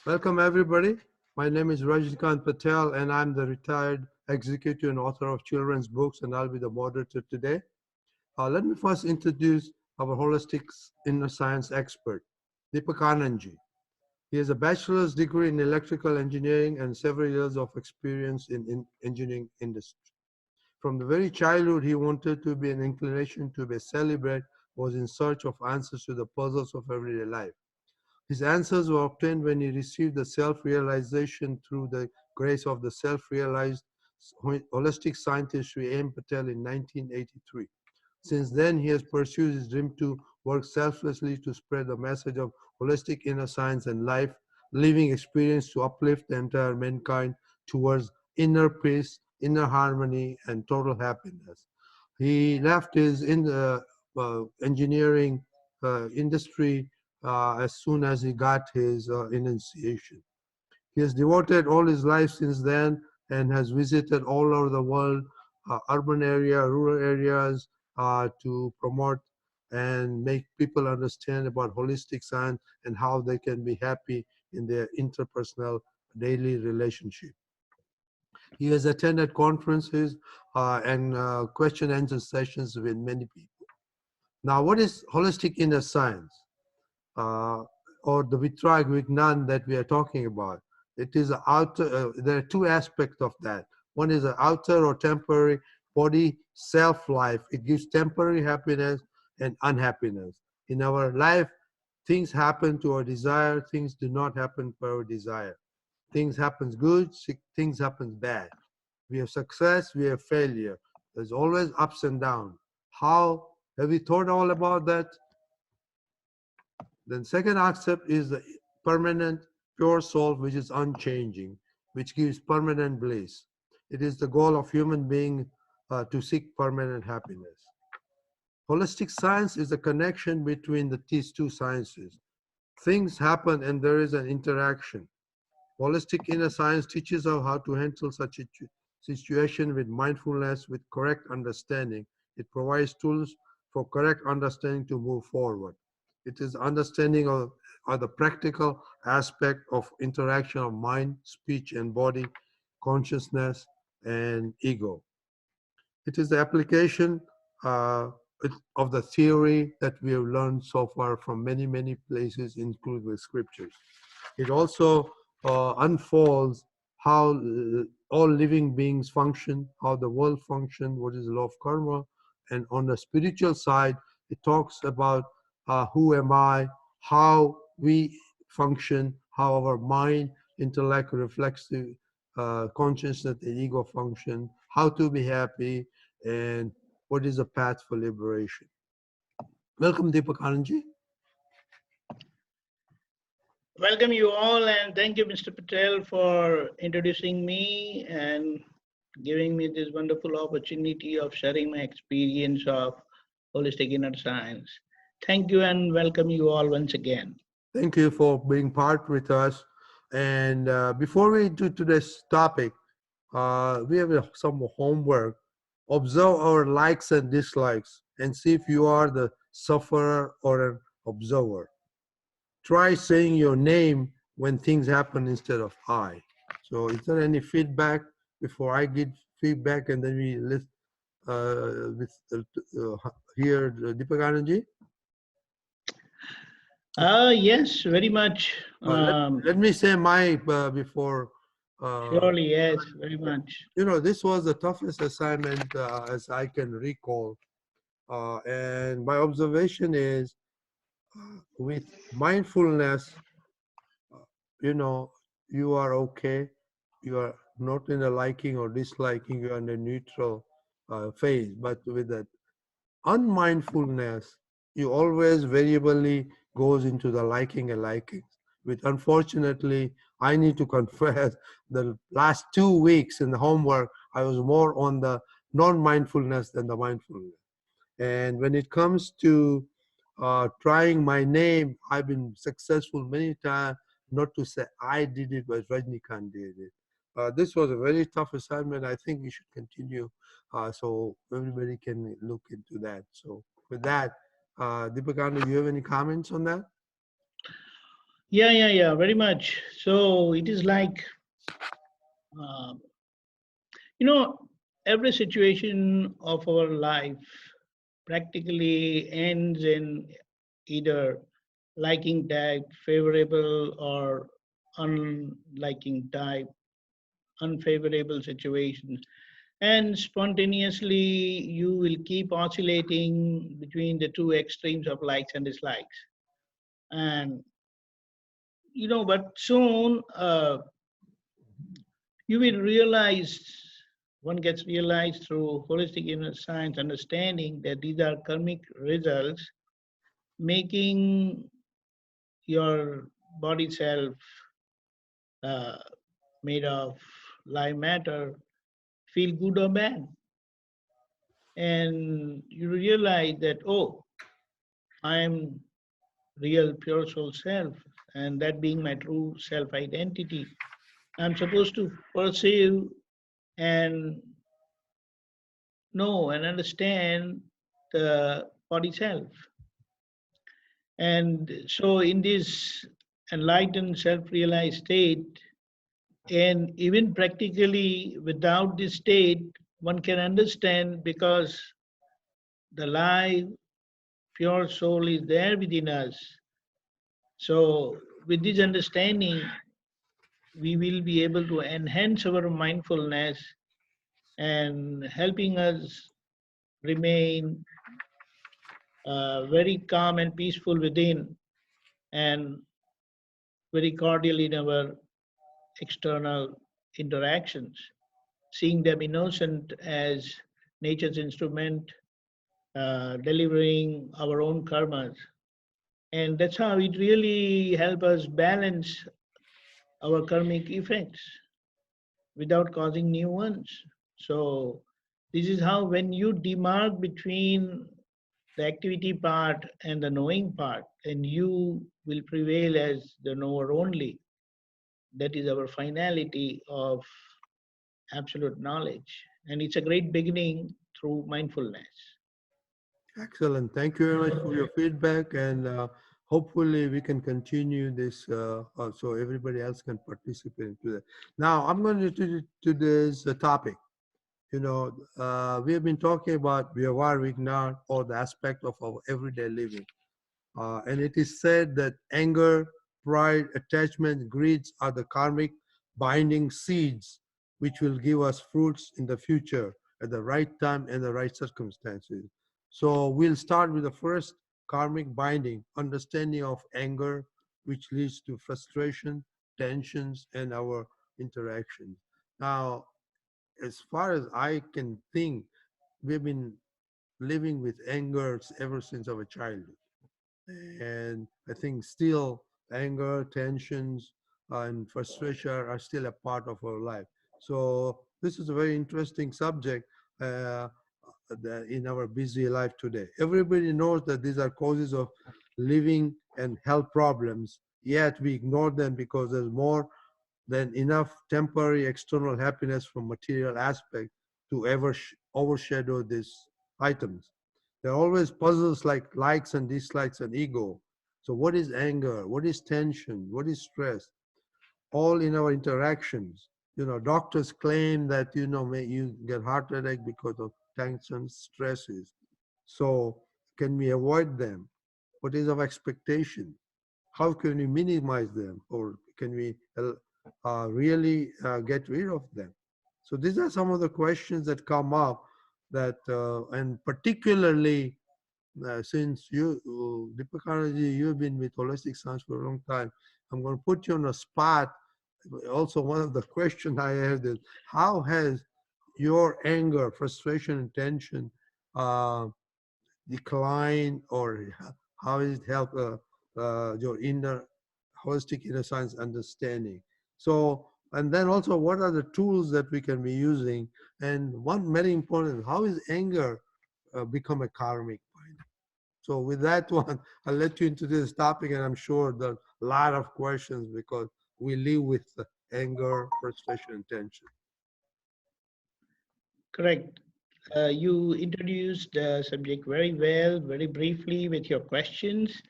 Welcome, everybody. My name is Rajnikant Patel, and I'm the retired executive and author of children's books, and I'll be the moderator today. Let me first introduce our holistic inner science expert, Deepakanandji. He has a bachelor's degree in electrical engineering and several years of experience in engineering industry. From the very childhood, he wanted to be an inclination to be a celebrate, was in search of answers to the puzzles of everyday life. His answers were obtained when he received the self-realization through the grace of the self-realized holistic scientist Sri M. Patel in 1983. Since then, he has pursued his dream to work selflessly to spread the message of holistic inner science and life, living experience to uplift the entire mankind towards inner peace, inner harmony, and total happiness. He left his engineering industry as soon as he got his initiation. He has devoted all his life since then and has visited all over the world, urban area, rural areas, to promote and make people understand about holistic science and how they can be happy in their interpersonal daily relationship. He has attended conferences and question and answer sessions with many people. Now, what is holistic inner science? uh, or the Vitrag Vignan that we are talking about. It is a outer, there are two aspects of that. One is an outer or temporary body self-life. It gives temporary happiness and unhappiness. In our life, things happen to our desire, things do not happen for our desire. Things happen good, things happen bad. We have success, we have failure. There's always ups and downs. How have you thought all about that? Then second aspect is the permanent pure soul which is unchanging, which gives permanent bliss. It is the goal of human being to seek permanent happiness. Holistic science is the connection between these two sciences. Things happen and there is an interaction. Holistic inner science teaches us how to handle such a situation with mindfulness, with correct understanding. It provides tools for correct understanding to move forward. It is understanding of the practical aspect of interaction of mind, speech, and body, consciousness, and ego. It is the application uh, of the theory that we have learned so far from many, many places, including the scriptures. It also unfolds how all living beings function, how the world functions, what is the law of karma. And on the spiritual side, it talks about who am I, how we function, how our mind, intellect, reflexive consciousness, and ego function, how to be happy, and what is the path for liberation. Welcome, Deepakanandji. Welcome you all, and thank you, Mr. Patel, for introducing me and giving me this wonderful opportunity of sharing my experience of holistic inner science. Thank you and welcome you all once again. Thank you for being part with us. And before we do today's topic, we have some homework. Observe our likes and dislikes and see if you are the sufferer or an observer. Try saying your name when things happen instead of I. So is there any feedback before I give feedback and then we list with here Deepakanandji? Yes, very much. Let me say my before. Surely, yes, very much. You know, this was the toughest assignment as I can recall. And my observation is with mindfulness, you know, you are okay. You are not in a liking or disliking, you are in a neutral phase. But with that unmindfulness, you always variably goes into the liking and liking. Which unfortunately, I need to confess, the last 2 weeks in the homework, I was more on the non-mindfulness than the mindfulness. And when it comes to trying my name, I've been successful many times, not to say I did it, but Rajnikant did it. This was a very tough assignment. I think we should continue so everybody can look into that. So with that, Deepakanda, do you have any comments on that? Yeah, very much. So it is like, um, you know, every situation of our life practically ends in either liking type, favorable, or unliking type, unfavorable situations. And spontaneously, you will keep oscillating between the two extremes of likes and dislikes. And, but soon you will realize, one gets realized through holistic inner science understanding that these are karmic results making your body self uh, made of live matter feel good or bad. And you realize that, oh, I am real pure soul self, and that being my true self identity. I'm supposed to perceive and know and understand the body self. And so, in this enlightened, self realized state, and even practically without this state, one can understand because the live, pure soul is there within us. So, with this understanding, we will be able to enhance our mindfulness and helping us remain very calm and peaceful within and very cordial in our external interactions, seeing them innocent as nature's instrument, delivering our own karmas. And that's how it really helps us balance our karmic effects without causing new ones. So this is how when you demark between the activity part and the knowing part, and you will prevail as the knower only. That is our finality of absolute knowledge. And it's a great beginning through mindfulness. Excellent. Thank you very much for your feedback, and hopefully we can continue this so everybody else can participate into that. Now, I'm going to this topic. We have been talking about Vyavahar Vignan, or the aspect of our everyday living. And it is said that anger, pride, attachment, greeds are the karmic binding seeds which will give us fruits in the future at the right time and the right circumstances. So we'll start with the first karmic binding, understanding of anger, which leads to frustration, tensions, and our interactions. Now, as far as I can think, we've been living with anger ever since our childhood. And I think still anger, tensions, and frustration are still a part of our life. So this is a very interesting subject in our busy life today. Everybody knows that these are causes of living and health problems, yet we ignore them because there's more than enough temporary external happiness from material aspect to ever overshadow these items. There are always puzzles like likes and dislikes and ego. So what is anger? What is tension? What is stress? All in our interactions. Doctors claim that, you get heart attack because of tension, stresses. So can we avoid them? What is our expectation? How can we minimize them, or can we really get rid of them? So these are some of the questions that come up that, and particularly since you, Deepakanandji, you've been with holistic science for a long time, I'm going to put you on a spot. Also, one of the questions I have is, how has your anger, frustration, and tension uh, decline, or how does it help your inner holistic inner science understanding? So, and then also, what are the tools that we can be using? And one very important, how is anger become a karmic point? So with that one, I'll let you into this topic, and I'm sure there are a lot of questions because we live with anger, frustration, and tension. Correct. You introduced the subject very well, very briefly with your questions.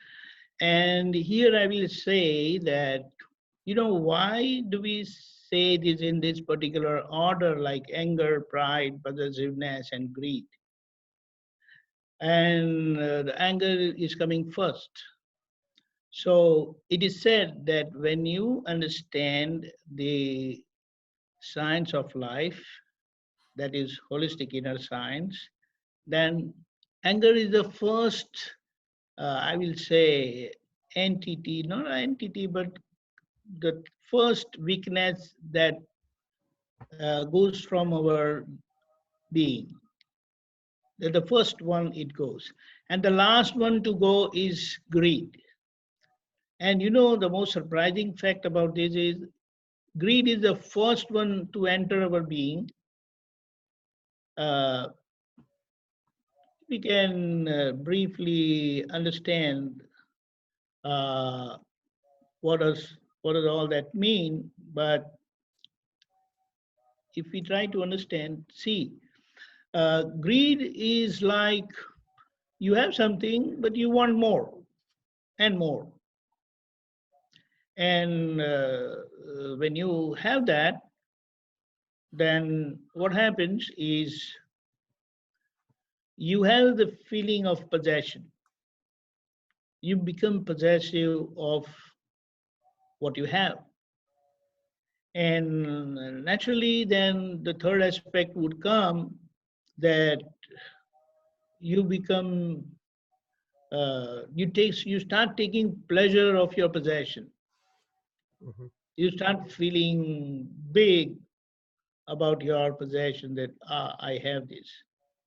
And here I will say that, why do we say this in this particular order, like anger, pride, possessiveness, and greed? And the anger is coming first. So it is said that when you understand the science of life, that is holistic inner science, then anger is the first, I will say, entity, not an entity, but the first weakness that goes from our being. The first one it goes. And the last one to go is greed. And the most surprising fact about this is greed is the first one to enter our being. Uh, we can briefly understand uh, what does all that mean. But if we try to understand, see, greed is like you have something, but you want more and more. And when you have that, then what happens is you have the feeling of possession. You become possessive of what you have. And naturally, then the third aspect would come that you become, you start taking pleasure of your possession. Mhm. You start feeling big about your possession, that I have this.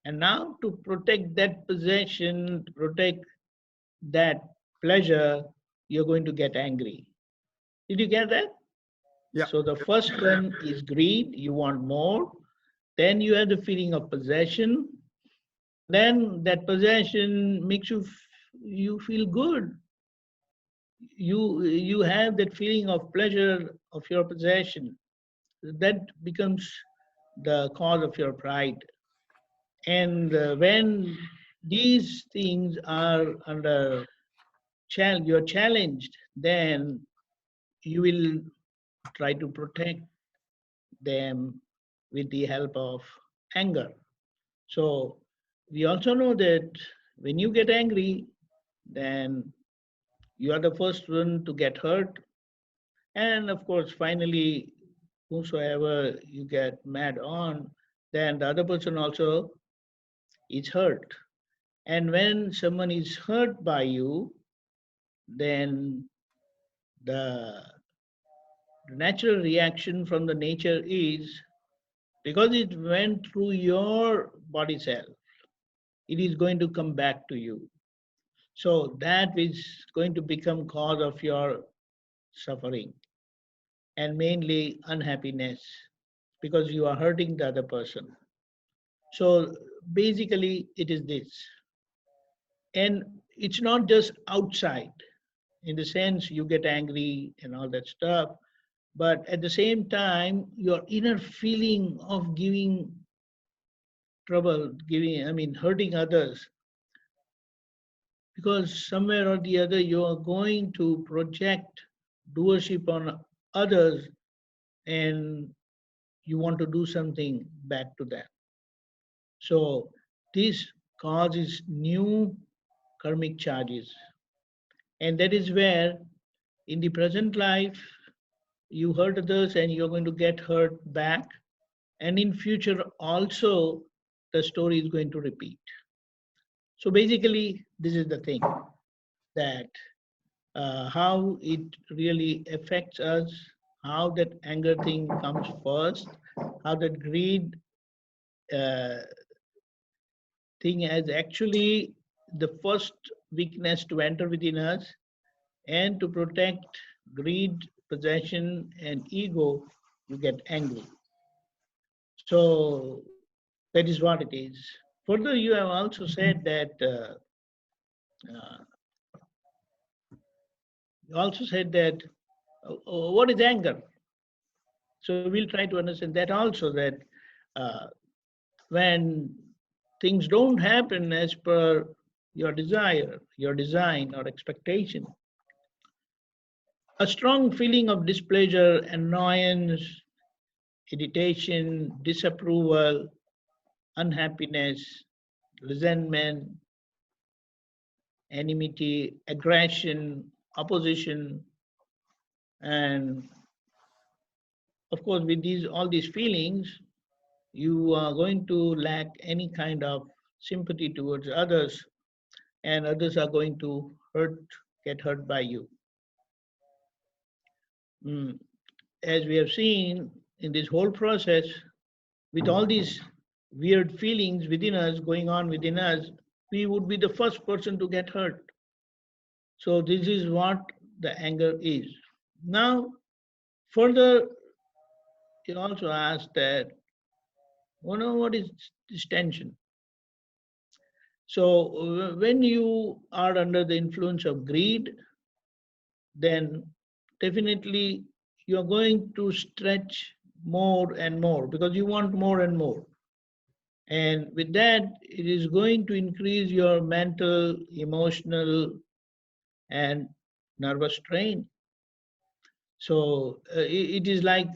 And now to protect that possession, to protect that pleasure, you're going to get angry. Did you get that? Yeah. So the first one is greed, you want more. Then you have the feeling of possession. Then that possession makes you feel good. You have that feeling of pleasure of your possession. That becomes the cause of your pride. And when these things are under challenge, you're challenged, then you will try to protect them with the help of anger. So we also know that when you get angry, then you are the first one to get hurt. And of course, finally, whosoever you get mad on, then the other person also is hurt. And when someone is hurt by you, then the natural reaction from the nature is, because it went through your body cell, it is going to come back to you. So that is going to become cause of your suffering and mainly unhappiness, because you are hurting the other person. So basically it is this. And it's not just outside, in the sense you get angry and all that stuff, but at the same time, your inner feeling of giving trouble, hurting others, because somewhere or the other you are going to project doership on others, and you want to do something back to them. So this causes new karmic charges. And that is where in the present life you hurt others and you're going to get hurt back. And in future also the story is going to repeat. So basically this is the thing, that how it really affects us, how that anger thing comes first, how that greed uh, thing has actually the first weakness to enter within us, and to protect greed, possession, and ego, you get angry. So that is what it is. Further, you have also said that uh, what is anger? So we'll try to understand that also, that uh, when things don't happen as per your desire, your design, or expectation, A strong feeling of displeasure, annoyance, irritation, disapproval, unhappiness, resentment, enmity, aggression, opposition, and of course, with these all these feelings, you are going to lack any kind of sympathy towards others, and others are going to get hurt by you. Mm. As we have seen in this whole process, with all these weird feelings within us, going on within us, we would be the first person to get hurt. So this is what the anger is. Now, further, you also asked that, what is this tension? So when you are under the influence of greed, then definitely you are going to stretch more and more because you want more and more. And with that, it is going to increase your mental, emotional, and nervous strain. So it is like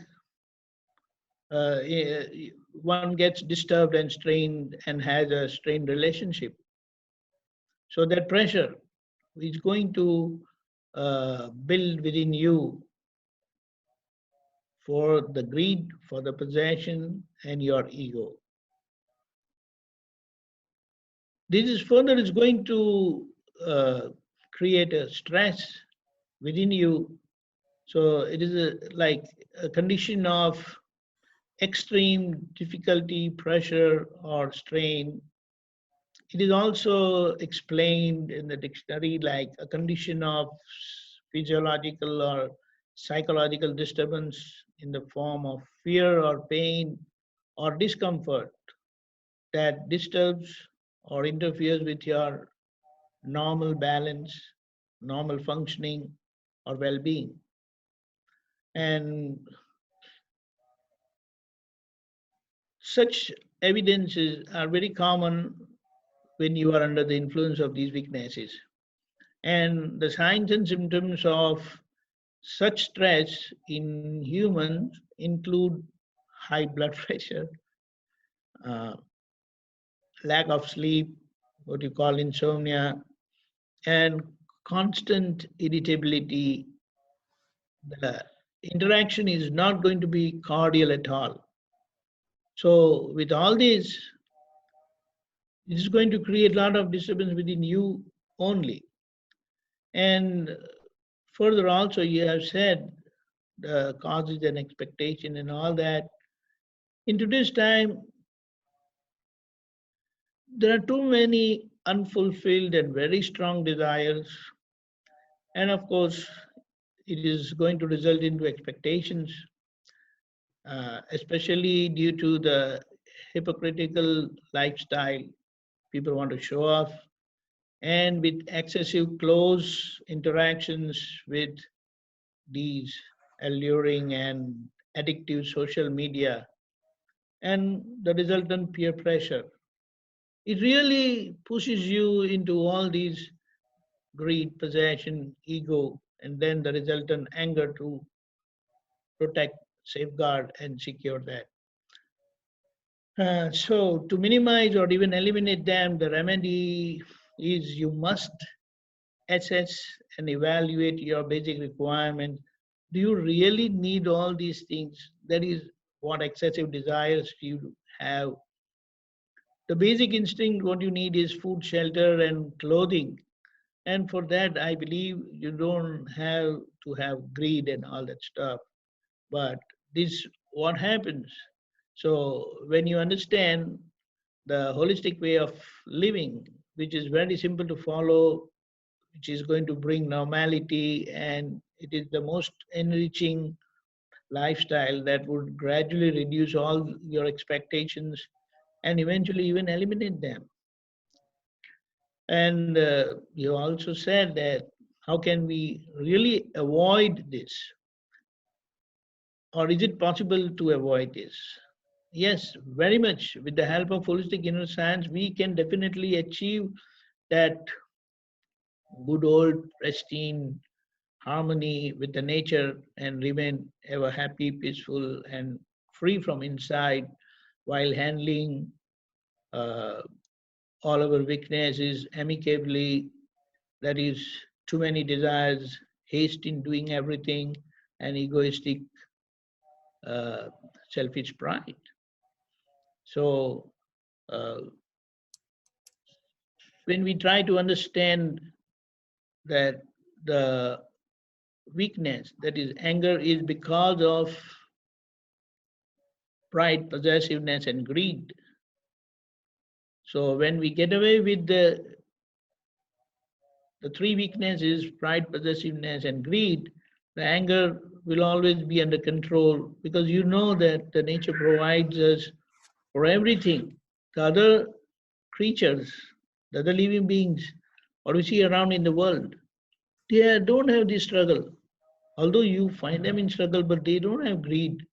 uh, eh, one gets disturbed and strained and has a strained relationship. So that pressure is going to build within you for the greed, for the possession, and your ego. This is further is going to uh, create a stress within you. So it is like a condition of extreme difficulty, pressure, or strain. It is also explained in the dictionary like a condition of physiological or psychological disturbance in the form of fear or pain or discomfort that disturbs or interferes with your normal balance, normal functioning, or well being. And such evidences are very common when you are under the influence of these weaknesses. And the signs and symptoms of such stress in humans include high blood pressure, uh, lack of sleep, what you call insomnia, and constant irritability. The interaction is not going to be cordial at all. So, with all this, it is going to create a lot of disturbance within you only. And further, also, you have said the causes and expectation and all that. In today's time, there are too many unfulfilled and very strong desires. And of course, it is going to result into expectations, especially due to the hypocritical lifestyle. People want to show off. And with excessive close interactions with these alluring and addictive social media and the resultant peer pressure, it really pushes you into all these greed, possession, ego, and then the resultant anger to protect, safeguard, and secure that. So, to minimize or even eliminate them, the remedy is you must assess and evaluate your basic requirements. Do you really need all these things? That is what excessive desires you have. The basic instinct, what you need is food, shelter, and clothing. And for that, I believe you don't have to have greed and all that stuff. But this what happens. So when you understand the holistic way of living, which is very simple to follow, which is going to bring normality, and it is the most enriching lifestyle that would gradually reduce all your expectations and eventually even eliminate them. And you also said that how can we really avoid this? Or is it possible to avoid this? Yes, very much. With the help of holistic inner science, we can definitely achieve that good old pristine harmony with the nature and remain ever happy, peaceful, and free from inside while handling uh, all our weaknesses amicably. That is, too many desires, haste in doing everything, and egoistic, uh, selfish pride. So, uh, when we try to understand that the weakness, that is, anger, is because of pride, possessiveness, and greed. So, when we get away with the three weaknesses, pride, possessiveness, and greed, the anger will always be under control because you know that the nature provides us for everything. The other creatures, the other living beings, what we see around in the world, they don't have this struggle. Although you find them in struggle, but they don't have greed.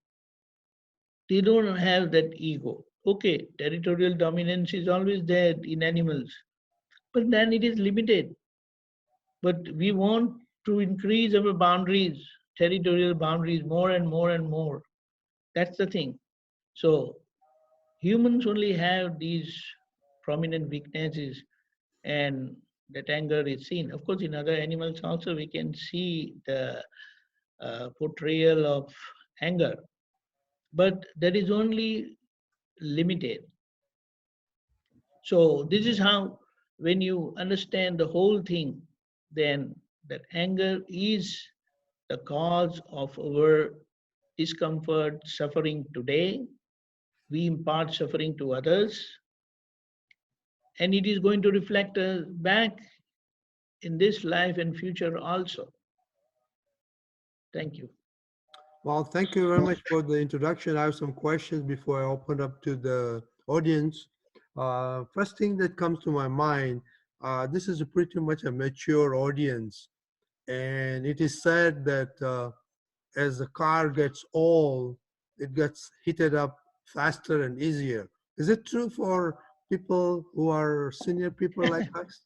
They don't have that ego. Okay, territorial dominance is always there in animals, but then it is limited. But we want to increase our boundaries, territorial boundaries, more and more and more. That's the thing. So humans only have these prominent weaknesses, and that anger is seen. Of course, in other animals also we can see the portrayal of anger, but that is only limited. So this is how, when you understand the whole thing, then that anger is the cause of our discomfort, suffering today. We impart suffering to others, and it is going to reflect back in this life and future also. Thank you. Well, thank you very much for the introduction. I have some questions before I open up to the audience. First thing that comes to my mind, this is a pretty much a mature audience, and it is said that as the car gets old, it gets heated up faster and easier. Is it true for people who are senior people like us?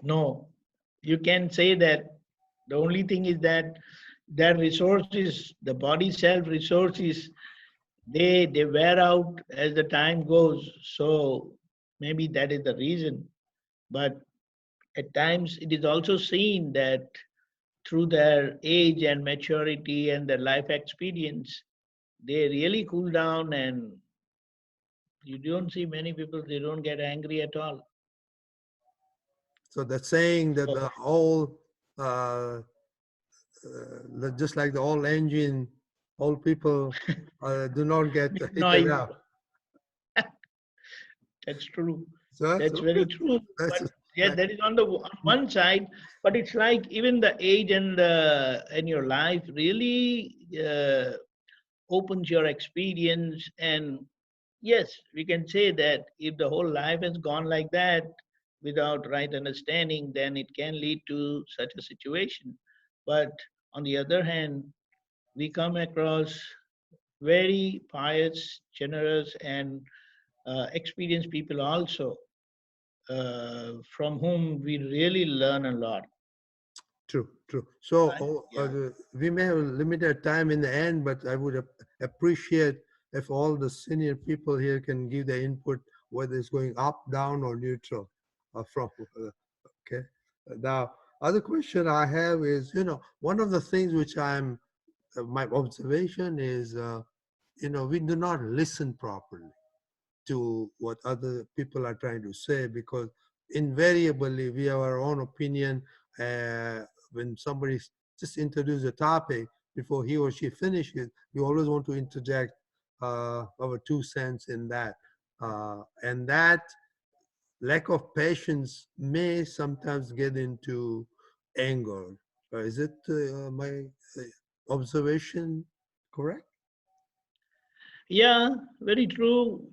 No, you can say that. The only thing is that their resources, the body self resources, they wear out as the time goes. So maybe that is the reason. But at times it is also seen that through their age and maturity and their life experience, they really cool down, and you don't see many people, they don't get angry at all. So that's saying that So, the whole, just like the old engine, old people do not get big heated noise. up. That's true. So that's That's very okay. true. That's, But yeah, that is on the on one side. But it's like even the age and your life really opens your experience. And yes, we can say that if the whole life has gone like that without right understanding, then it can lead to such a situation. But on the other hand, we come across very pious, generous, and experienced people also, from whom we really learn a lot. true, true. So Right? Yeah. we may have limited time in the end, but I would appreciate if all the senior people here can give their input, whether it's going up, down, or neutral. From okay. Now, other question I have is, one of the things which my observation is, we do not listen properly to what other people are trying to say, because invariably we have our own opinion. When somebody just introduces a topic, before he or she finishes, we always want to interject our 2 cents in that. And that lack of patience may sometimes get into anger. Is it my observation correct? Yeah, very true.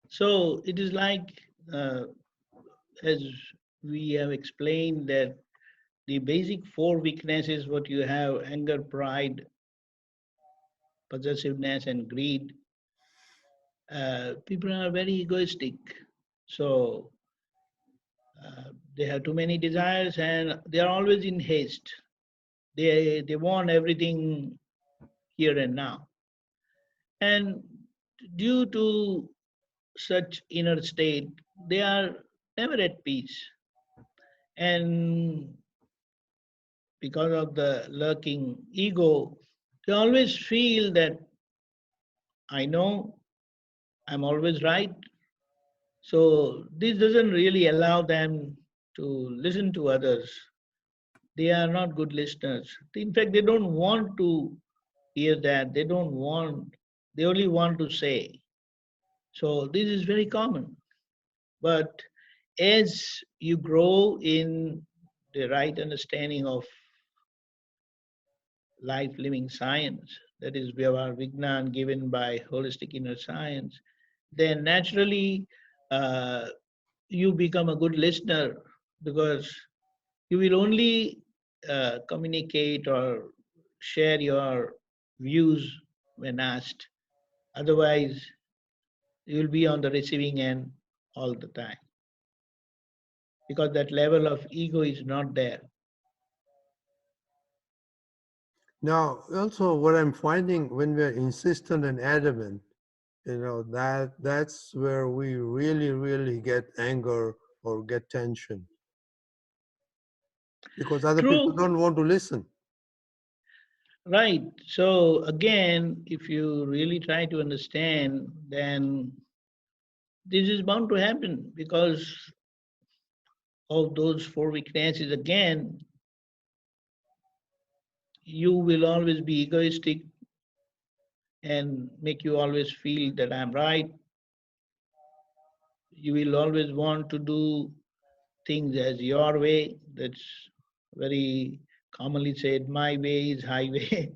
So it is like, uh, as we have explained, that the basic four weaknesses what you have: anger, pride, possessiveness, and greed. People are very egoistic. So they have too many desires and they are always in haste. They want everything here and now. And due to such inner state, they are never at peace. And because of the lurking ego, they always feel that I know I'm always right. So this doesn't really allow them to listen to others. They are not good listeners. In fact, they don't want to hear that. They don't want, they only want to say. So this is very common. But as you grow in the right understanding of life living science, that is Vyavahar Vignan given by holistic inner science, then naturally uh, you become a good listener because you will only communicate or share your views when asked. Otherwise, you will be on the receiving end all the time because that level of ego is not there. Now, also what I'm finding when we're insistent and adamant, that's where we really, really get anger or get tension because other people True, don't want to listen. right. So, again, if you really try to understand, then this is bound to happen because of those four weaknesses. Again, you will always be egoistic and make you always feel that I'm right. You will always want to do things as your way. That's very commonly said, my way is highway.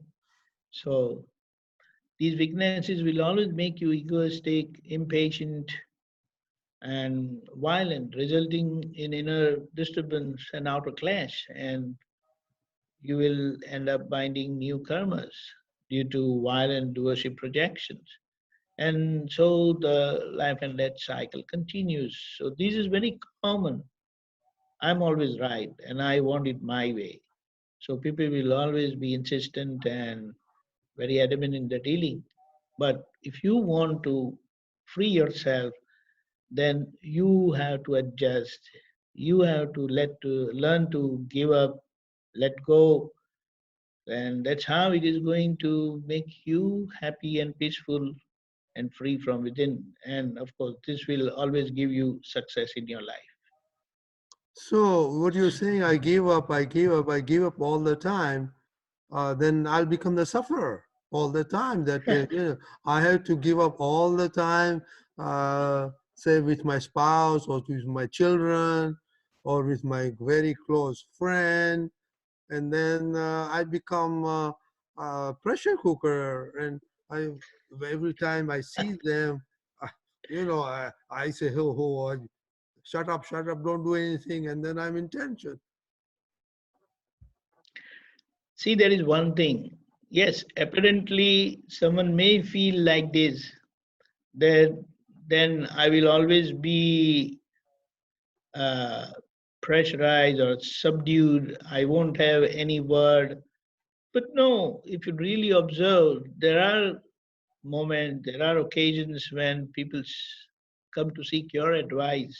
So these weaknesses will always make you egoistic, impatient, and violent, resulting in inner disturbance and outer clash. And you will end up binding new karmas due to violent doership projections. And so the life and death cycle continues. So this is very common. I'm always right and I want it my way. So people will always be insistent and very adamant in the dealing. But if you want to free yourself, then you have to adjust. You have to learn to give up, let go, and that's how it is going to make you happy and peaceful and free from within. And of course, this will always give you success in your life. So what you're saying, I give up, I give up, I give up all the time, then I'll become the sufferer all the time. That I have to give up all the time, say with my spouse or with my children or with my very close friend, and then I become a pressure cooker, and I every time I see them, uh, I say, "Oh, shut up, don't do anything," and then I'm in tension. See, there is one thing. Yes, apparently someone may feel like this, that then I will always be uh, pressurized or subdued. I won't have any word. But no, if you really observe, there are moments, there are occasions when people come to seek your advice,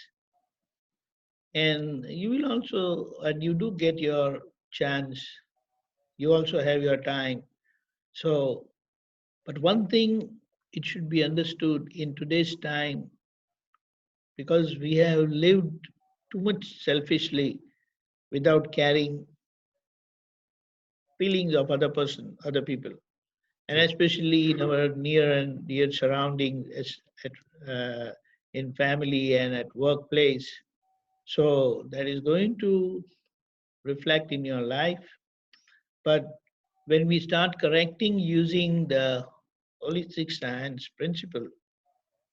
and you will also, and you do get your chance. You also have your time. So, but one thing it should be understood in today's time, because we have lived too much selfishly without carrying feelings of other person, other people, and True. especially in our near and dear surroundings, in family and at workplace. So that is going to reflect in your life. But when we start correcting using the holistic science principle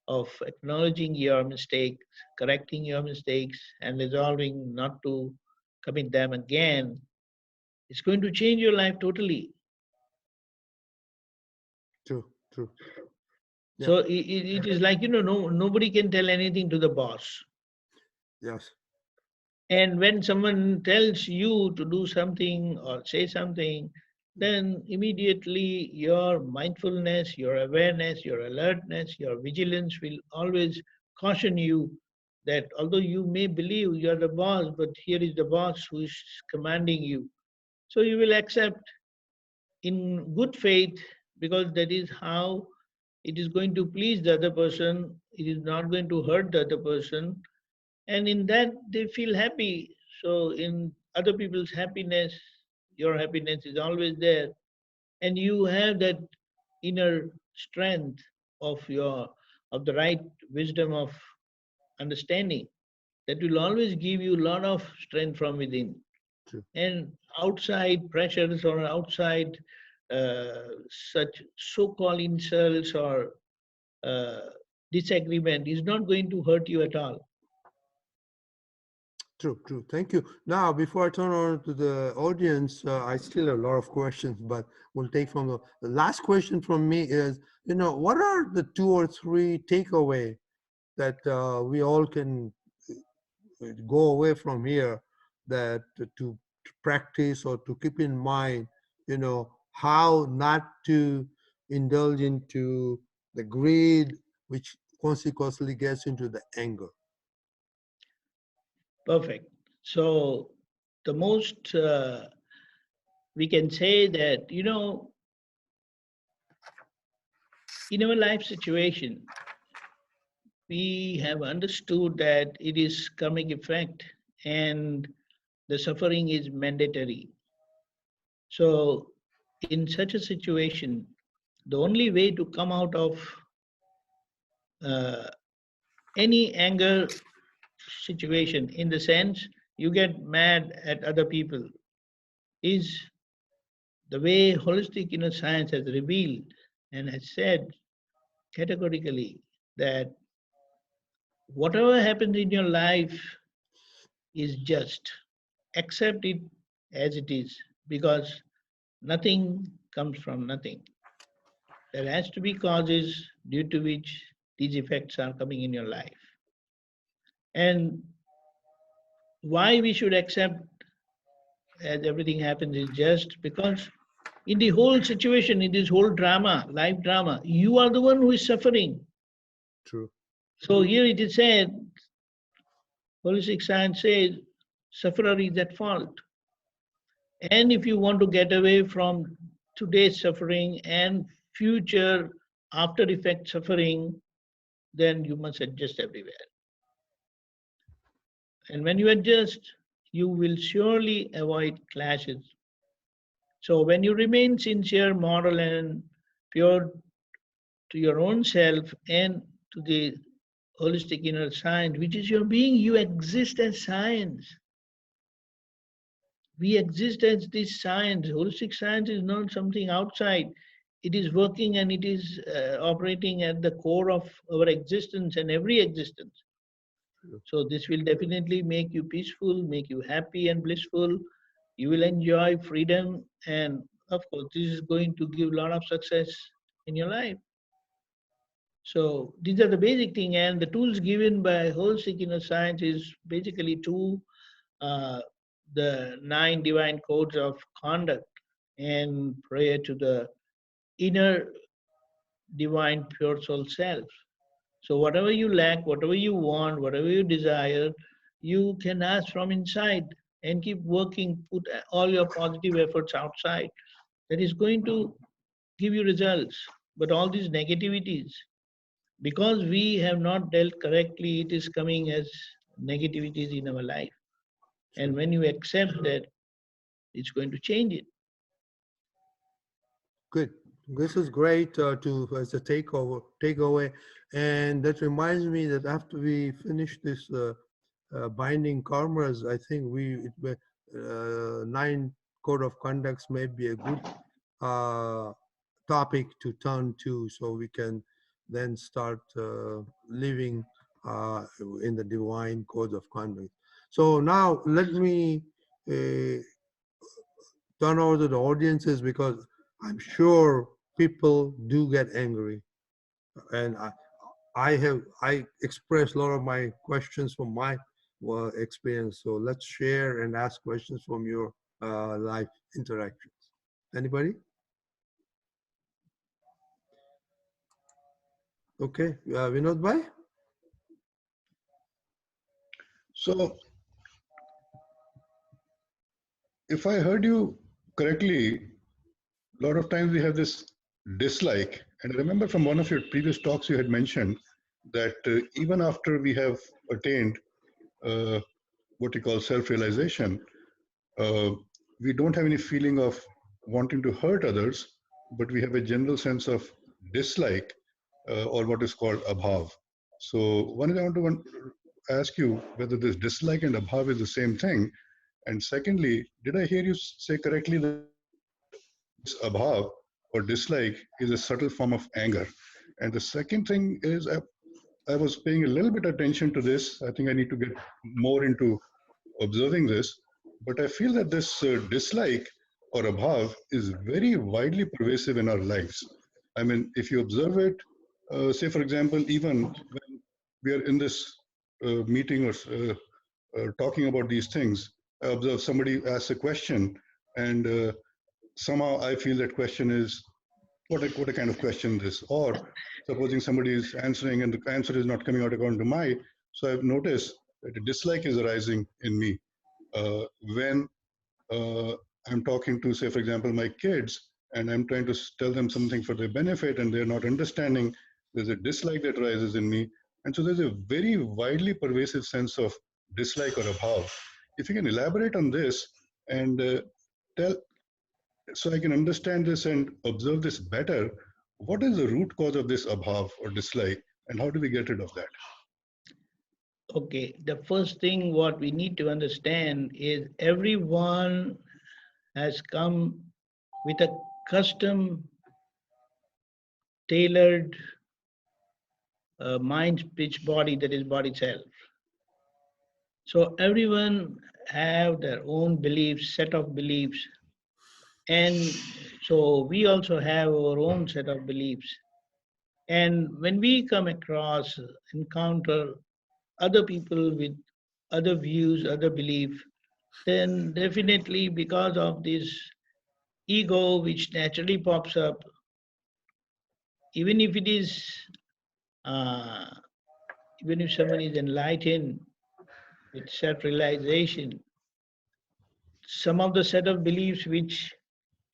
of acknowledging your mistakes, correcting your mistakes, and resolving not to commit them again, it's going to change your life totally. True, true. Yeah. So it is like, no, nobody can tell anything to the boss. Yes. And when someone tells you to do something or say something, then immediately your mindfulness, your awareness, your alertness, your vigilance will always caution you that although you may believe you are the boss, but here is the boss who is commanding you. So you will accept in good faith, because that is how it is going to please the other person. It is not going to hurt the other person, and in that they feel happy. So in other people's happiness, your happiness is always there, and you have that inner strength of the right wisdom of understanding that will always give you a lot of strength from within. True. And outside pressures or outside such so-called insults or uh, disagreement is not going to hurt you at all. True, true. Thank you. Now, before I turn on to the audience, I still have a lot of questions, but we'll take from the last question from me is, what are the 2 or 3 takeaway that we all can go away from here, that to practice or to keep in mind, how not to indulge into the greed, which consequently gets into the anger. Perfect. So the most we can say that, in our life situation, we have understood that it is karmic effect and the suffering is mandatory. So in such a situation, the only way to come out of uh, any anger situation, in the sense you get mad at other people, is the way holistic inner science has revealed and has said categorically that whatever happens in your life is just. Accept it as it is, because nothing comes from nothing. There has to be causes due to which these effects are coming in your life. And why we should accept as everything happens is just because in the whole situation, in this whole drama, life drama, you are the one who is suffering. True. So here it is said, holistic science says, sufferer is at fault. And if you want to get away from today's suffering and future after effect suffering, then you must adjust everywhere. And when you adjust, you will surely avoid clashes. So when you remain sincere, moral, and pure to your own self and to the holistic inner science, which is your being, you exist as science. We exist as this science. Holistic science is not something outside. It is working and it is operating at the core of our existence and every existence. So this will definitely make you peaceful, make you happy and blissful. You will enjoy freedom, and of course, this is going to give a lot of success in your life. So these are the basic thing, and the tools given by holistic inner science is basically uh, the 9 divine codes of conduct and prayer to the inner divine pure soul self. So whatever you lack, whatever you want, whatever you desire, you can ask from inside and keep working, put all your positive efforts outside. That is going to give you results. But all these negativities, because we have not dealt correctly, it is coming as negativities in our life. And True. when you accept that, it's going to change it. Good. This is great to as a takeaway, and that reminds me that after we finish this binding karmas, I think 9 code of conducts may be a good uh, topic to turn to, so we can then start living in the divine code of conduct. So now let me uh, turn over to the audiences, because I'm sure people do get angry, and I express a lot of my questions from my experience. So let's share and ask questions from your life interactions. Anybody? Okay, Vinod Bhai? So, if I heard you correctly, a lot of times we have this dislike. And I remember from one of your previous talks, you had mentioned that even after we have attained uh, what you call self realization, uh, we don't have any feeling of wanting to hurt others, but we have a general sense of dislike or what is called abhav. So, one is I want to ask you whether this dislike and abhav is the same thing. And secondly, did I hear you say correctly that this abhav or dislike is a subtle form of anger? And the second thing is, I was paying a little bit attention to this. I think I need to get more into observing this. But I feel that this dislike or abhav is very widely pervasive in our lives. I mean, if you observe it, say, for example, even when we are in this meeting or talking about these things, I observe somebody asks a question, and somehow I feel that question is what a kind of question this, or supposing somebody is answering and the answer is not coming out according to my, so I've noticed that a dislike is arising in me when uh, I'm talking to, say, for example, my kids, and I'm trying to tell them something for their benefit, and they're not understanding. There's a dislike that arises in me, and so there's a very widely pervasive sense of dislike or abhav. If you can elaborate on this and tell, so I can understand this and observe this better, what is the root cause of this abhav or dislike, and how do we get rid of that? Okay, the first thing what we need to understand is everyone has come with a custom tailored mind, speech, body, that is body self. So everyone have their own beliefs, set of beliefs, and so we also have our own set of beliefs. And when we come across, encounter other people with other views, other belief, then definitely because of this ego which naturally pops up, even if it is, uh, even if someone is enlightened with self-realization, some of the set of beliefs which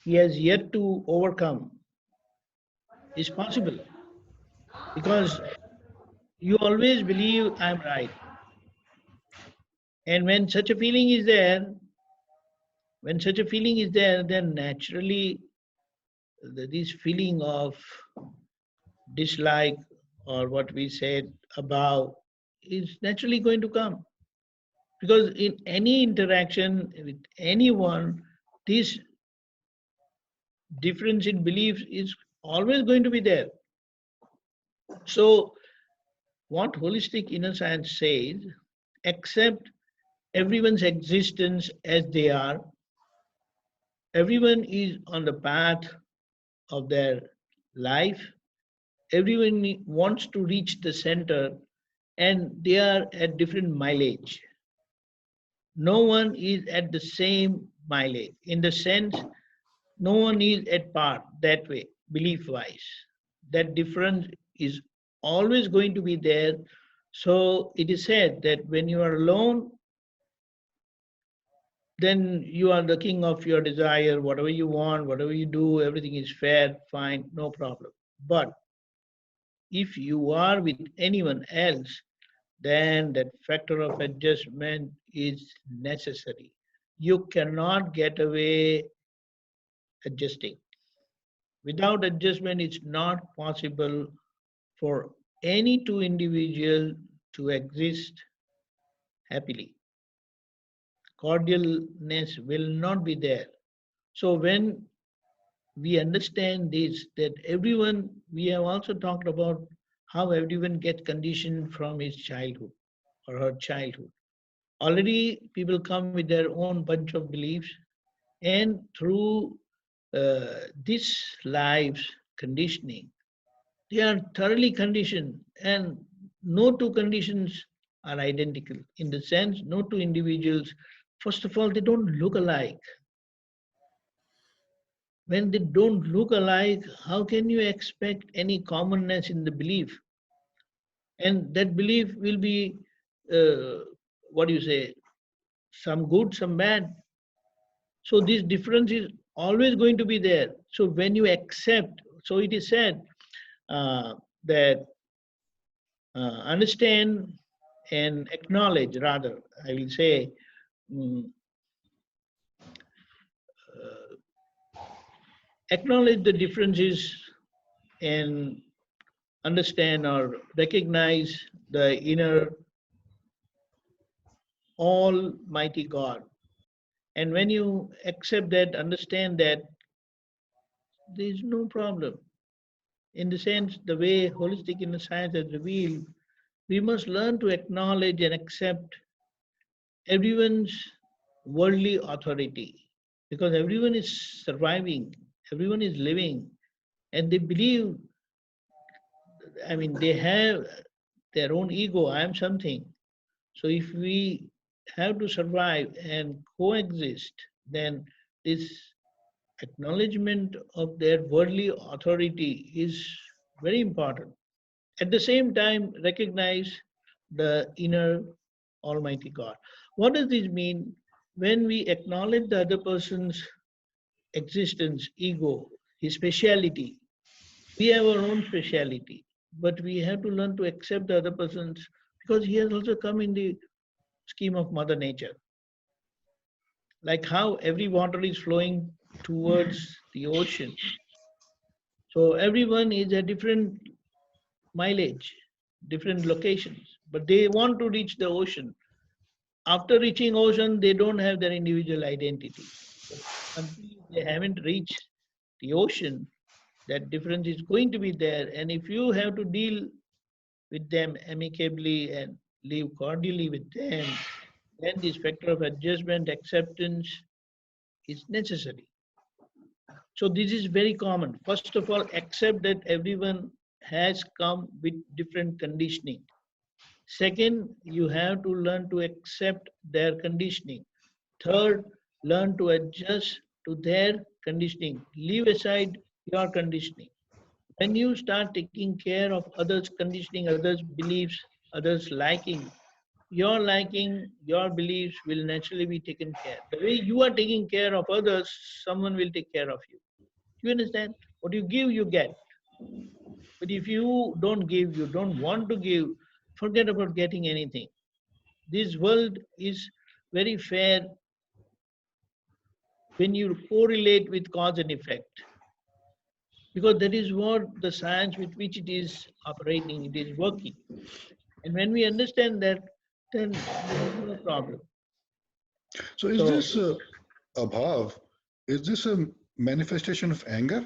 he has yet to overcome is possible because you always believe I'm right. And when such a feeling is there, then naturally this feeling of dislike or what we said above is naturally going to come. Because in any interaction with anyone, this difference in beliefs is always going to be there. So, what holistic inner science says, accept everyone's existence as they are. Everyone is on the path of their life. Everyone wants to reach the center and they are at different mileage. No one is at the same mileage. In the sense, no one is at par that way, belief wise. That difference is always going to be there. So it is said that when you are alone, then you are the king of your desire. Whatever you want, whatever you do, everything is fair, fine, no problem. But if you are with anyone else, then that factor of adjustment is necessary. You cannot get away adjusting. Without adjustment, it's not possible for any two individuals to exist happily. Cordialness will not be there. So when we understand this, that everyone, we have also talked about how everyone gets conditioned from his childhood or her childhood. Already people come with their own bunch of beliefs, and through this life's conditioning, they are thoroughly conditioned, and no two conditions are identical. In the sense, no two individuals, first of all, they don't look alike. When they don't look alike, how can you expect any commonness in the belief? And that belief will be, what do you say, some good, some bad. So this difference is always going to be there. So when you accept, so it is said that understand and acknowledge, rather, I will say, mm, acknowledge the differences and understand or recognize the inner Almighty God. And when you accept that, understand that, there is no problem. In the sense, the way holistic inner science has revealed, we must learn to acknowledge and accept everyone's worldly authority, because everyone is surviving, everyone is living, and they believe, I mean, they have their own ego, I am something. So if we have to survive and coexist, then this acknowledgement of their worldly authority is very important. At the same time, recognize the inner Almighty God. What does this mean? When we acknowledge the other person's existence, ego, his speciality, we have our own speciality, but we have to learn to accept the other person's, because he has also come in the scheme of Mother Nature. Like how every water is flowing towards the ocean. So everyone is a different mileage, different locations, but they want to reach the ocean. After reaching ocean, they don't have their individual identity. But until they haven't reached the ocean, that difference is going to be there. And if you have to deal with them amicably and live cordially with them, then this factor of adjustment, acceptance is necessary. So this is very common. First of all, accept that everyone has come with different conditioning. Second, you have to learn to accept their conditioning. Third, learn to adjust to their conditioning. Leave aside your conditioning. When you start taking care of others' conditioning, others' beliefs, others' liking, your beliefs will naturally be taken care. The way you are taking care of others, someone will take care of you. Do you understand? What you give, you get. But if you don't give, you don't want to give, forget about getting anything. This world is very fair when you correlate with cause and effect, because that is what the science with which it is operating, it is working. And when we understand that, then there is no problem. So is So this abhav, is this a manifestation of anger?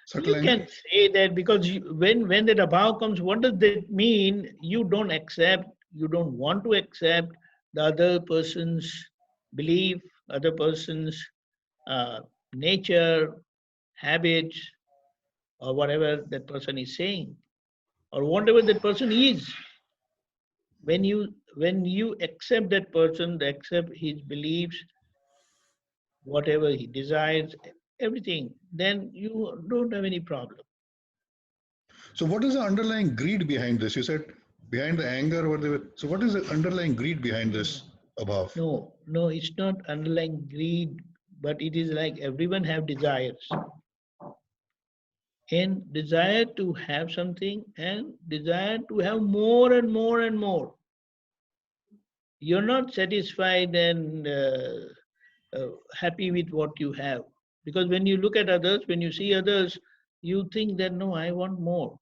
Subtle you anger? can say that, because when that above comes, what does that mean? You don't accept, you don't want to accept the other person's belief, other person's uh, nature, habits, or whatever that person is saying, or whatever that person is. When you accept that person, accept his beliefs, whatever he desires, everything, then you don't have any problem. So what is the underlying greed behind this? You said behind the anger or the, so what is the underlying greed behind this abhav? No, it's not underlying greed, but it is like everyone have desires. And desire to have something and desire to have more and more and more. You're not satisfied and happy with what you have. Because when you look at others, when you see others, you think that, no, I want more.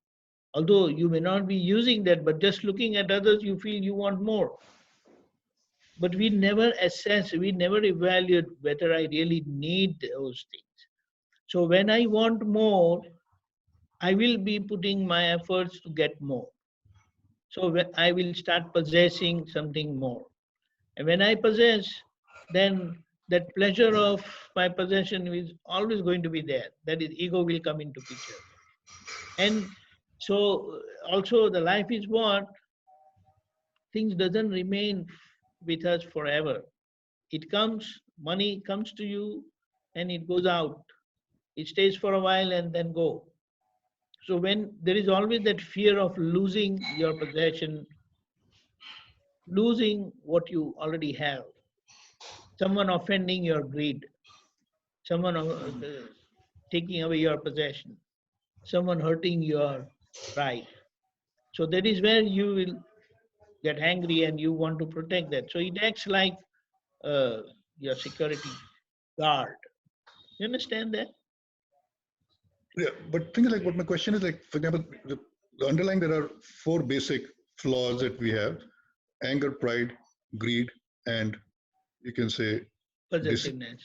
Although you may not be using that, but just looking at others, you feel you want more. But we never assess, we never evaluate whether I really need those things. So when I want more, I will be putting my efforts to get more. So when I will start possessing something more. And when I possess, then that pleasure of my possession is always going to be there. That is, ego will come into picture. And so also the life is what? things doesn't remain with us forever. It comes, money comes to you and it goes out. It stays for a while and then go. So when there is always that fear of losing your possession, losing what you already have, someone offending your greed, someone taking away your possession, someone hurting your pride. So that is where you will get angry and you want to protect that. So it acts like your security guard. You understand that? Yeah, but things like what my question is like, for example, the underlying there are four basic flaws that we have: anger, pride, greed, and you can say Possessiveness.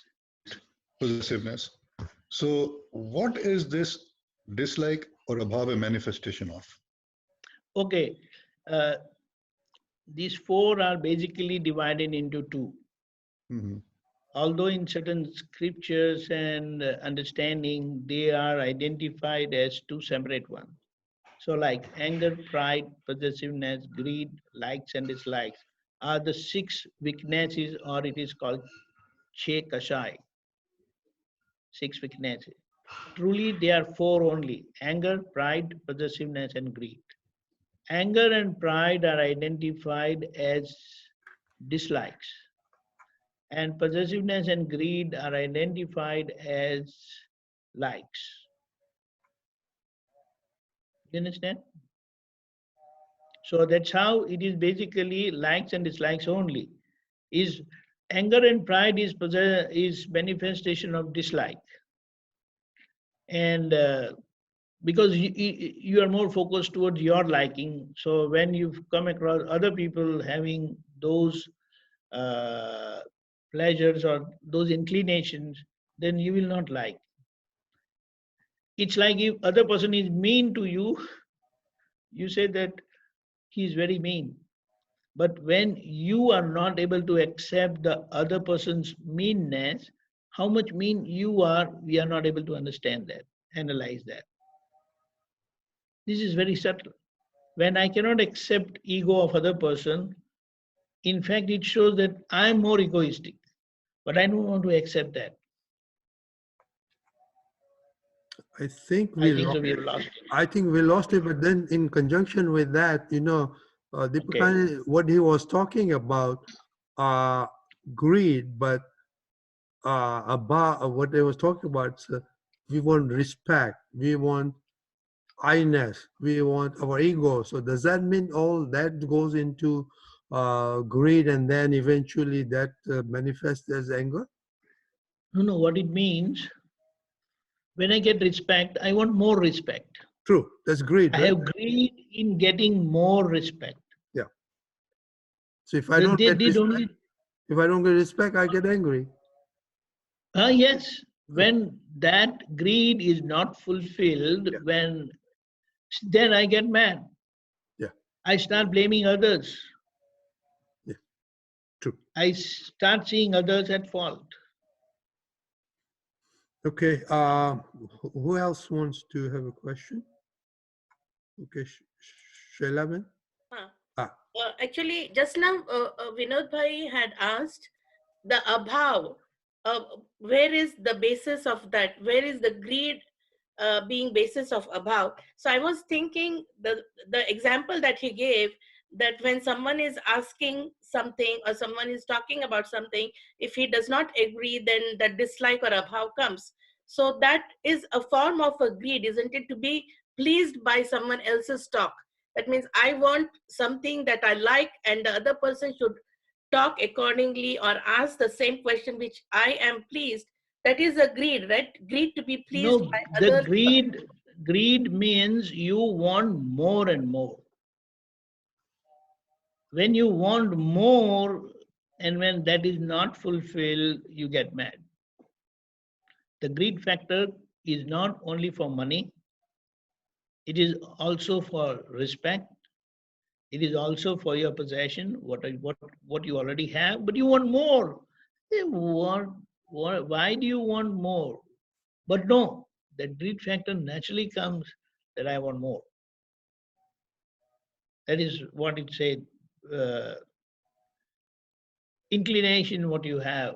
possessiveness. So, what is this dislike or abhava manifestation of? Okay. Uh, these four are basically divided into two. Mm-hmm. Although in certain scriptures and understanding, they are identified as two separate ones. So like anger, pride, possessiveness, greed, likes and dislikes are the six weaknesses, or it is called Che Kashai, six weaknesses. Truly, they are four only: anger, pride, possessiveness, and greed. Anger and pride are identified as dislikes, and possessiveness and greed are identified as likes. You understand? So that's how it is basically likes and dislikes only. Is anger and pride is manifestation of dislike, and because you are more focused towards your liking. So when you come across other people having those uh, pleasures or those inclinations, then you will not like. It's like if other person is mean to you, you say that he is very mean. But when you are not able to accept the other person's meanness, how much mean you are, we are not able to understand that, analyze that. This is very subtle. When I cannot accept ego of other person, in fact, it shows that I'm more egoistic, but I don't want to accept that. I think I we think lost. so we have lost it. I think we lost it, but then in conjunction with that, Okay. Deepakanandji, what he was talking about, uh, greed, but about what they was talking about, we want respect, we want I-ness, we want our ego. So does that mean all that goes into greed, and then eventually that manifests as anger? No, what it means, when I get respect, I want more respect. True, that's greed, I right? have greed in getting more respect. Yeah. So if I don't They get did respect, only, if I don't get respect, I get angry. yes, when that greed is not fulfilled, Yeah. then I get mad. Yeah. I start blaming others. Yeah. True. I start seeing others at fault. Okay. Who else wants to have a question? Okay, Shailaban. Huh. Ah, Actually, just now Vinod Bhai had asked the abhav. Where is the basis of that? Where is the greed being basis of abhav? So I was thinking the example that he gave, that when someone is asking something or someone is talking about something, if he does not agree, then the dislike or abhav comes. So that is a form of a greed, isn't it? To be pleased by someone else's talk. That means I want something that I like, and the other person should talk accordingly or ask the same question which I am pleased. That is a greed, right? Greed to be pleased No, by the others. greed means you want more and more. When you want more and when that is not fulfilled, you get mad. The greed factor is not only for money, it is also for respect, it is also for your possession, what you already have, but you want more. Why do you want more? But no, the greed factor naturally comes that I want more. That is what it said. uh, inclination what you have,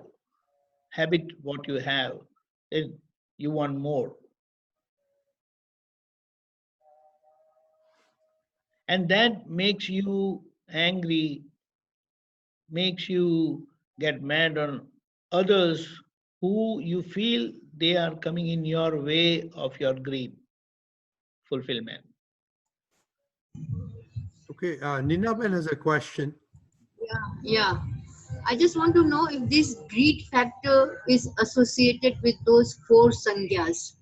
habit what you have, then you want more. And that makes you angry, makes you get mad on others who you feel they are coming in your way of your greed fulfillment. Okay, Ninaben has a question. Yeah. I just want to know if this greed factor is associated with those four sangyas.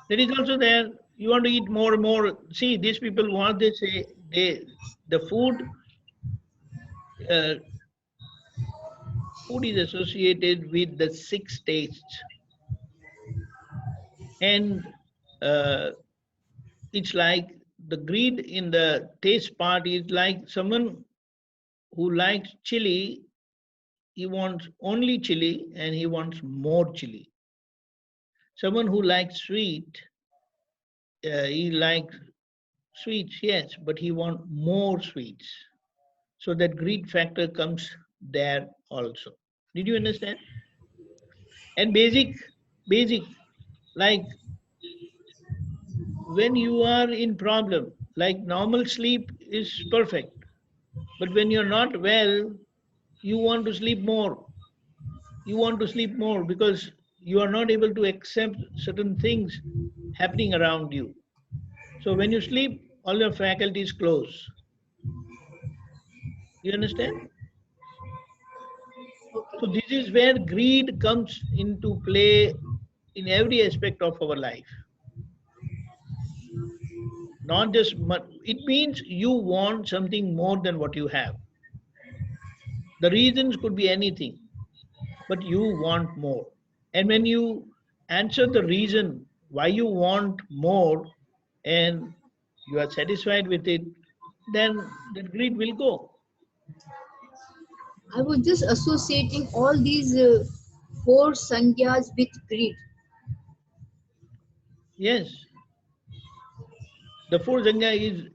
There is also there, you want to eat more and more. See, these people, what they say, the uh, food is associated with the six tastes. And uh, it's like the greed in the taste part is like someone who likes chili, he wants only chili and he wants more chili. Someone who likes sweet, he likes sweets, yes, but he wants more sweets. So that greed factor comes there also. Did you understand? And basic, like when you are in problem, like normal sleep is perfect, but when you're not well, you want to sleep more. You want to sleep more because you are not able to accept certain things happening around you. So when you sleep, all your faculties close. You understand? So this is where greed comes into play in every aspect of our life. Not just it means you want something more than what you have. The reasons could be anything, but you want more. And when you answer the reason why you want more and you are satisfied with it, then the greed will go. I was just associating all these four sangyas with greed. Yes, the fourth janga is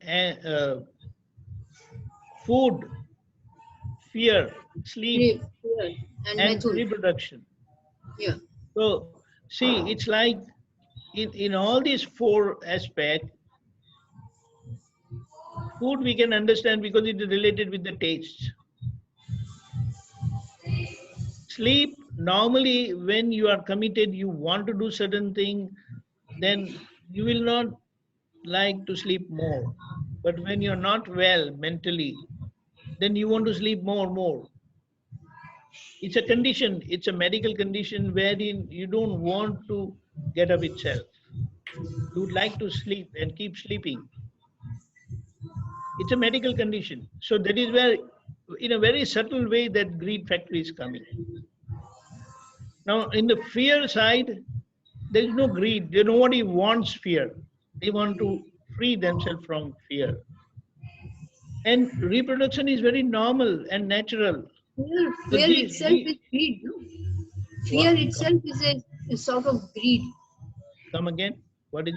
food, fear, sleep, Fear and and method. reproduction. Yeah. So, see, it's like in all these four aspects, food we can understand because it is related with the tastes. Sleep, normally when you are committed, you want to do certain thing, then you will not like to sleep more. But when you're not well mentally, then you want to sleep more. It's a condition, it's a medical condition wherein you don't want to get up itself. You would like to sleep and keep sleeping. It's a medical condition. So that is where, in a very subtle way, that greed factor is coming. Now, in the fear side, there is no greed. Nobody wants fear. They want to free themselves from fear. And reproduction is very normal and natural. So Fear itself is greed. No? Fear itself is a sort of greed. Come again. What is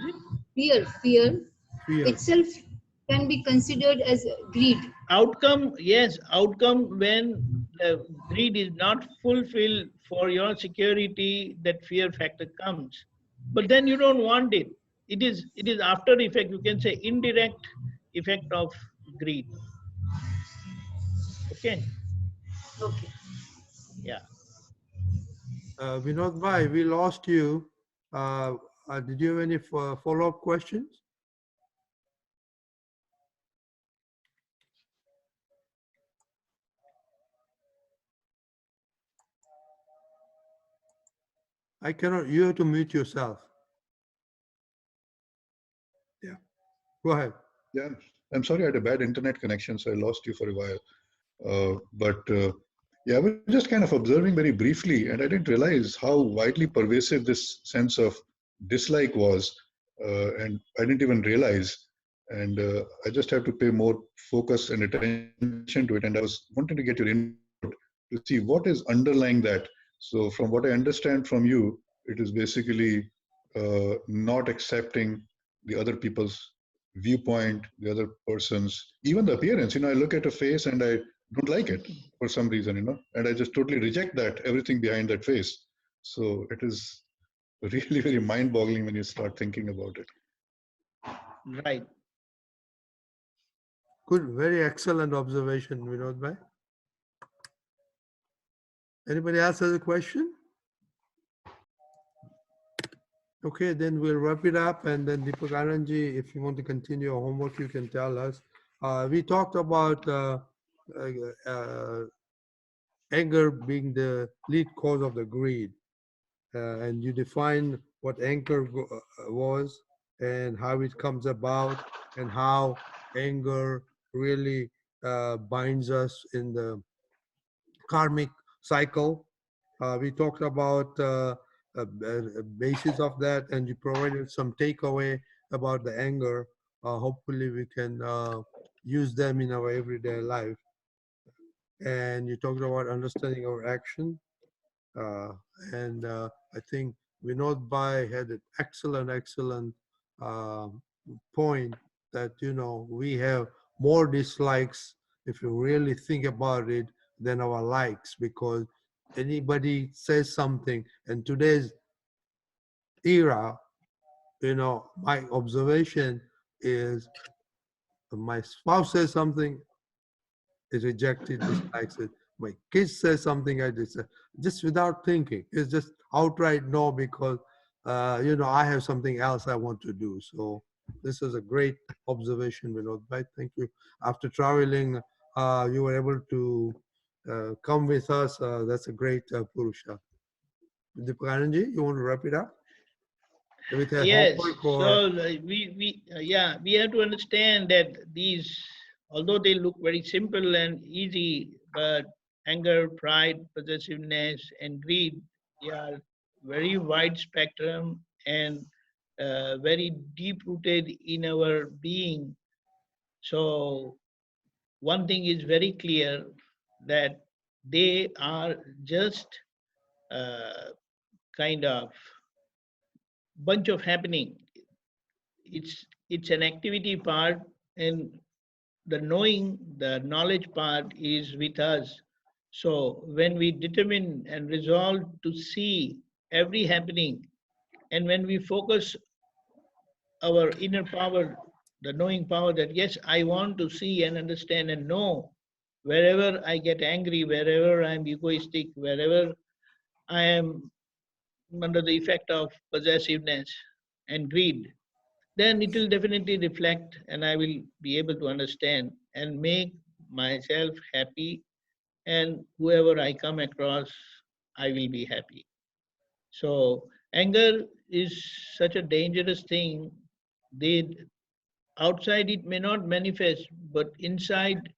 it? Fear itself can be considered as greed. Outcome, yes, outcome when the greed is not fulfilled for your security, that fear factor comes. But then you don't want it. It is after effect, you can say indirect effect of greed. Okay? Okay. Yeah. Vinod Bhai, we lost you. Did you have any follow-up questions? I cannot, you have to mute yourself. Yeah, go ahead. Yeah, I'm sorry, I had a bad internet connection, so I lost you for a while. Yeah, I was just kind of observing very briefly, and I didn't realize how widely pervasive this sense of dislike was, and I didn't even realize. And I just have to pay more focus and attention to it. And I was wanting to get your input to see what is underlying that. So, from what I understand from you, it is basically not accepting the other people's viewpoint, the other person's, even the appearance. I look at a face and I don't like it for some reason, and I just totally reject that, everything behind that face. So it is really very mind-boggling when you start thinking about it. Right. Good, very excellent observation, Vinod bhai. Anybody else has a question? Okay, then we'll wrap it up, and then Deepakanandji, if you want to continue your homework, you can tell us. We talked about anger being the lead cause of the greed, and you define what anger was and how it comes about and how anger really binds us in the karmic cycle. We talked about a basis of that, and you provided some takeaway about the anger. Hopefully, we can use them in our everyday life. And you talked about understanding our action. Uh, and I think Vinod Bhai had an excellent uh, point that, we have more dislikes, if you really think about it, than our likes, because anybody says something, and today's era, my observation is my spouse says something, is rejected, dislikes it. My kids say something, I just without thinking. It's just outright no, because I have something else I want to do. So this is a great observation, Vinod bhai. Thank you. After traveling, you were able to come with us. That's a great Purusha. Deepakanandji, you want to wrap it up with a Yes. homework So or? we have to understand that these, although they look very simple and easy, but anger, pride, possessiveness, and greed, they are very wide spectrum and very deep rooted in our being. So one thing is very clear, that they are just uh, kind of bunch of happening. It's an activity part, and the knowing, the knowledge part is with us. So when we determine and resolve to see every happening, and when we focus our inner power, the knowing power, that yes, I want to see and understand and know, wherever I get angry, wherever I'm egoistic, wherever I am under the effect of possessiveness and greed, then it will definitely reflect, and I will be able to understand and make myself happy, and whoever I come across, I will be happy. So anger is such a dangerous thing. They, outside it may not manifest, but inside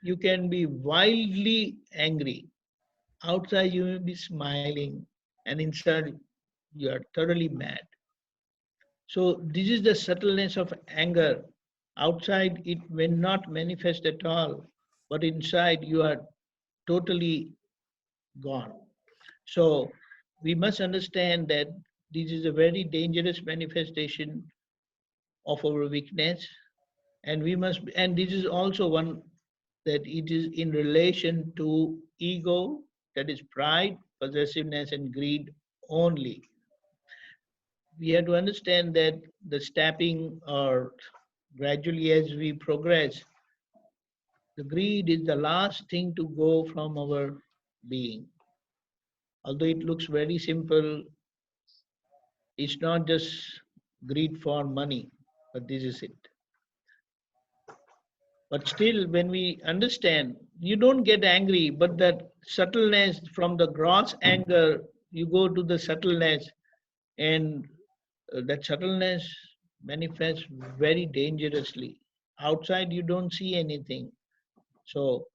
you can be wildly angry. Outside you may be smiling, and inside you are thoroughly mad. So this is the subtleness of anger. Outside it may not manifest at all, but inside you are totally gone. So we must understand that this is a very dangerous manifestation of our weakness, and we must, and this is also one, that it is in relation to ego, that is pride, possessiveness, and greed only. We have to understand that the stepping, or gradually as we progress, the greed is the last thing to go from our being. Although it looks very simple, it's not just greed for money, but this is it. But still, when we understand, you don't get angry, but that subtleness, from the gross anger, you go to the subtleness, and that subtleness manifests very dangerously. Outside, you don't see anything. So,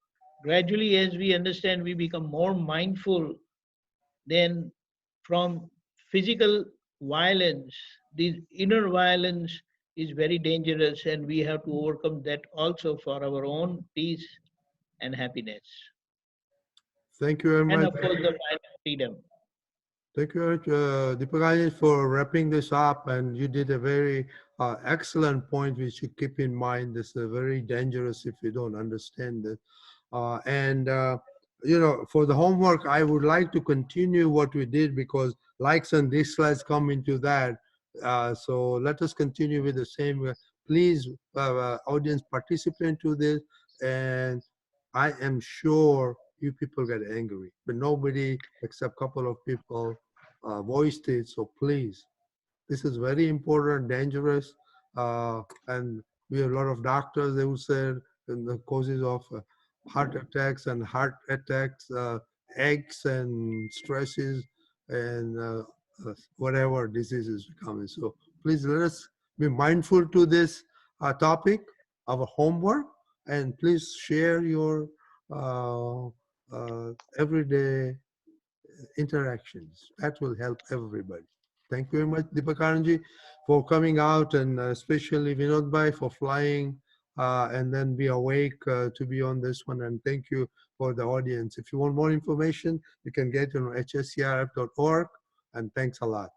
gradually, as we understand, we become more mindful. Then, from physical violence, this inner violence is very dangerous, and we have to overcome that also for our own peace and happiness. Thank you very And much. of course, the final freedom. Thank you, Deepakanandji, for wrapping this up. And you did a very excellent point, which you keep in mind. This is very dangerous if you don't understand it. And you know, for the homework, I would like to continue what we did because likes and dislikes come into that. So let us continue with the same. Please, audience, participate to this, and I am sure you people get angry, but nobody except couple of people voiced it. So please, this is very important, dangerous, and we have a lot of doctors, they would say, the causes of heart attacks and heart attacks, aches and stresses, and whatever diseases coming. So please let us be mindful to this topic, our homework, and please share your uh, everyday interactions. That will help everybody. Thank you very much, Deepakanandji, for coming out, and especially Vinod Bhai for flying and then be awake to be on this one. And thank you for the audience. If you want more information, you can get it on hscrf.org. And thanks a lot.